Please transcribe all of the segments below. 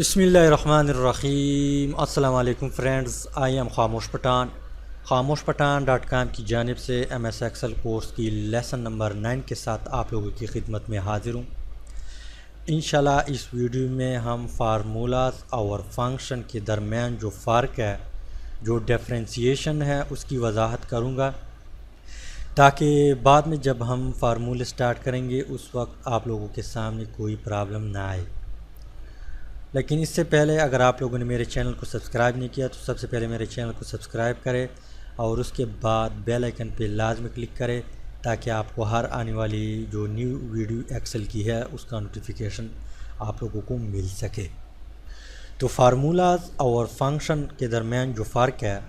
بسم اللہ الرحمن الرحیم۔ السلام علیکم فرینڈز، آئی ایم خاموش پٹھان خاموش پٹھان.com کی جانب سے ایم ایس ایکسل کورس کی لیسن نمبر 9 کے ساتھ آپ لوگوں کی خدمت میں حاضر ہوں۔ انشاءاللہ اس ویڈیو میں ہم فارمولاز اور فنکشن کے درمیان جو فرق ہے، جو ڈیفرینسیشن ہے، اس کی وضاحت کروں گا تاکہ بعد میں جب ہم فارمولے سٹارٹ کریں گے اس وقت آپ لوگوں کے سامنے کوئی پرابلم نہ آئے۔ لیکن اس سے پہلے اگر آپ لوگوں نے میرے چینل کو سبسکرائب نہیں کیا تو سب سے پہلے میرے چینل کو سبسکرائب کرے اور اس کے بعد بیل آئیکن پہ لازمی کلک کرے تاکہ آپ کو ہر آنے والی جو نیو ویڈیو ایکسل کی ہے اس کا نوٹیفیکیشن آپ لوگوں کو مل سکے۔ تو فارمولاز اور فنکشن کے درمیان جو فرق ہے،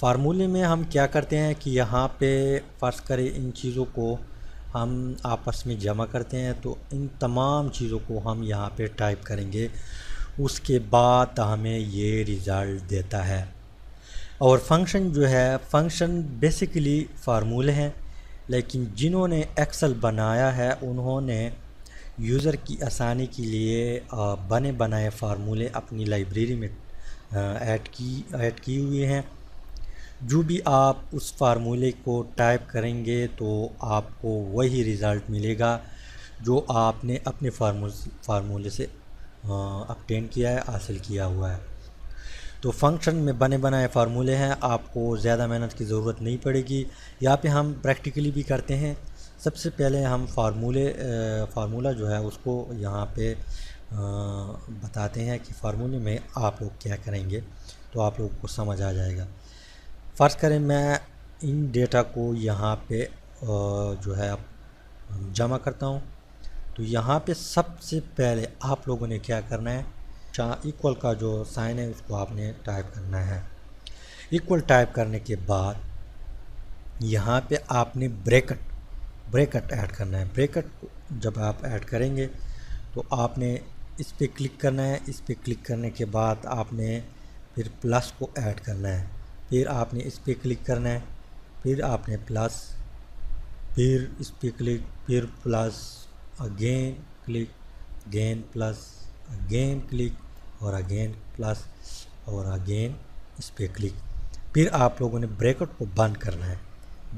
فارمولے میں ہم کیا کرتے ہیں کہ یہاں پہ فرض کریں ان چیزوں کو ہم آپس میں جمع کرتے ہیں، تو ان تمام چیزوں کو ہم یہاں پہ ٹائپ کریں گے، اس کے بعد ہمیں یہ ریزلٹ دیتا ہے۔ اور فنکشن جو ہے، فنکشن بیسیکلی فارمولے ہیں، لیکن جنہوں نے ایکسل بنایا ہے انہوں نے یوزر کی آسانی کے لیے بنے بنائے فارمولے اپنی لائبریری میں ایڈ کی ہوئی ہیں۔ جو بھی آپ اس فارمولے کو ٹائپ کریں گے تو آپ کو وہی ریزلٹ ملے گا جو آپ نے اپنے فارمولے سے اپٹین کیا ہے، حاصل کیا ہوا ہے۔ تو فنکشن میں بنے بنائے فارمولے ہیں، آپ کو زیادہ محنت کی ضرورت نہیں پڑے گی۔ یہاں پہ ہم پریکٹیکلی بھی کرتے ہیں۔ سب سے پہلے ہم فارمولہ جو ہے اس کو یہاں پہ بتاتے ہیں کہ فارمولے میں آپ لوگ کیا کریں گے تو آپ لوگوں کو سمجھ آ جائے گا۔ فرض کریں میں ان ڈیٹا کو یہاں پہ جو ہے جمع کرتا ہوں، تو یہاں پہ سب سے پہلے آپ لوگوں نے کیا کرنا ہے، ایکول کا جو سائن ہے اس کو آپ نے ٹائپ کرنا ہے۔ ایکول ٹائپ کرنے کے بعد یہاں پہ آپ نے بریکٹ ایڈ کرنا ہے۔ بریکٹ جب آپ ایڈ کریں گے تو آپ نے اس پہ کلک کرنا ہے۔ اس پہ کلک کرنے کے بعد آپ نے پھر پلس کو ایڈ کرنا ہے، پھر آپ نے اس پہ کلک کرنا ہے، پھر آپ نے پلس، پھر اس پہ کلک، پھر plus, again click, again plus, again click اور اگین پلس اور اگین اس پہ کلک۔ پھر آپ لوگوں نے بریکٹ کو بند کرنا ہے۔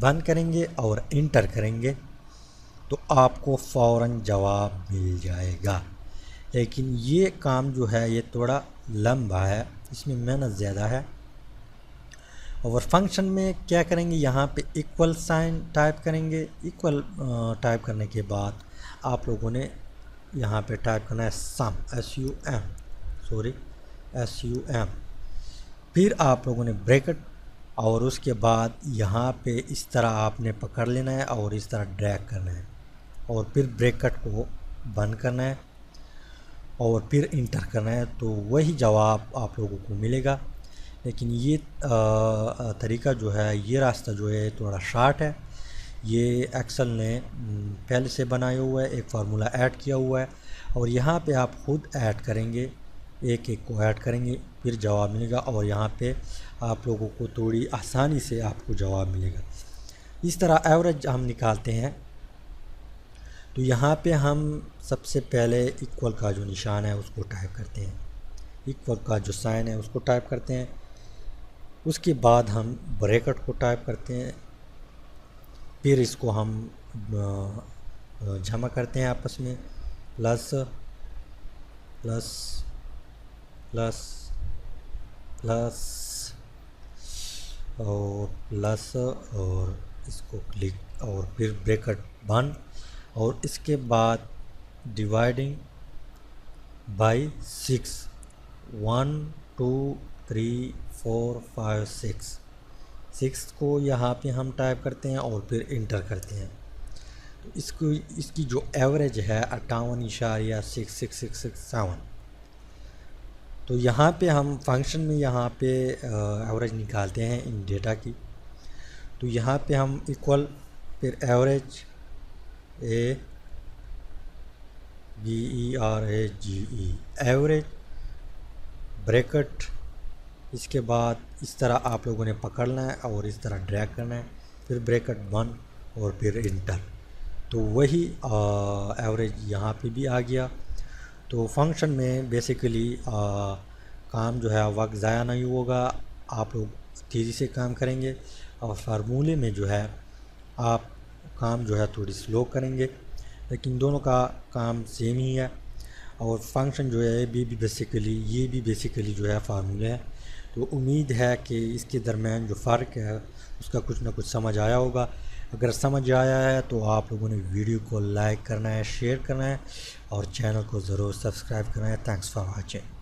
بند کریں گے اور انٹر کریں گے تو آپ کو فوراً جواب مل جائے گا۔ لیکن یہ کام جو ہے یہ تھوڑا لمبا ہے، اس میں محنت زیادہ ہے۔ اور فنکشن میں کیا کریں گے، یہاں پہ ایکول سائن ٹائپ کریں گے۔ ایکول ٹائپ کرنے کے بعد آپ لوگوں نے یہاں پہ ٹائپ کرنا ہے سم، SUM۔ پھر آپ لوگوں نے بریکٹ اور اس کے بعد یہاں پہ اس طرح آپ نے پکڑ لینا ہے اور اس طرح ڈریگ کرنا ہے اور پھر بریکٹ کو بند کرنا ہے اور پھر انٹر کرنا ہے، تو وہی جواب آپ لوگوں کو ملے گا۔ لیکن یہ طریقہ جو ہے، یہ راستہ جو ہے تھوڑا شارٹ ہے۔ یہ ایکسل نے پہلے سے بنایا ہوا ہے، ایک فارمولہ ایڈ کیا ہوا ہے اور یہاں پہ آپ خود ایڈ کریں گے، ایک کو ایڈ کریں گے، پھر جواب ملے گا اور یہاں پہ آپ لوگوں کو تھوڑی آسانی سے آپ کو جواب ملے گا۔ اس طرح ایوریج ہم نکالتے ہیں، تو یہاں پہ ہم سب سے پہلے ایکول کا جو نشان ہے اس کو ٹائپ کرتے ہیں، ایکول کا جو سائن ہے اس کو ٹائپ کرتے ہیں۔ اس کے بعد ہم بریکٹ کو ٹائپ کرتے ہیں، پھر اس کو ہم جمع کرتے ہیں آپس میں، پلس پلس پلس پلس اور پلس اور اس کو کلک اور پھر بریکٹ بند اور اس کے بعد ڈیوائڈنگ بائی 6، 1 2 3 4 5 6 کو یہاں پہ ہم ٹائپ کرتے ہیں اور پھر انٹر کرتے ہیں۔ تو اس کی جو ایوریج ہے 58.6667۔ تو یہاں پہ ہم فنکشن میں یہاں پہ ایوریج نکالتے ہیں ان ڈیٹا کی، تو یہاں پہ ہم ایکول، پھر ایوریج AVERAGE، ایوریج، بریکٹ، اس کے بعد اس طرح آپ لوگوں نے پکڑنا ہے اور اس طرح ڈریگ کرنا ہے، پھر بریکٹ بند اور پھر انٹر، تو وہی ایوریج یہاں پہ بھی آ گیا۔ تو فنکشن میں بیسیکلی کام جو ہے وقت ضائع نہیں ہوگا، آپ لوگ تیزی سے کام کریں گے، اور فارمولے میں جو ہے آپ کام جو ہے تھوڑی سلو کریں گے، لیکن دونوں کا کام سیم ہی ہے۔ اور فنکشن جو ہے یہ بھی بیسیکلی جو ہے فارمولے ہے۔ تو امید ہے کہ اس کے درمیان جو فرق ہے اس کا کچھ نہ کچھ سمجھ آیا ہوگا۔ اگر سمجھ آیا ہے تو آپ لوگوں نے ویڈیو کو لائک کرنا ہے، شیئر کرنا ہے، اور چینل کو ضرور سبسکرائب کرنا ہے۔ Thanks for watching.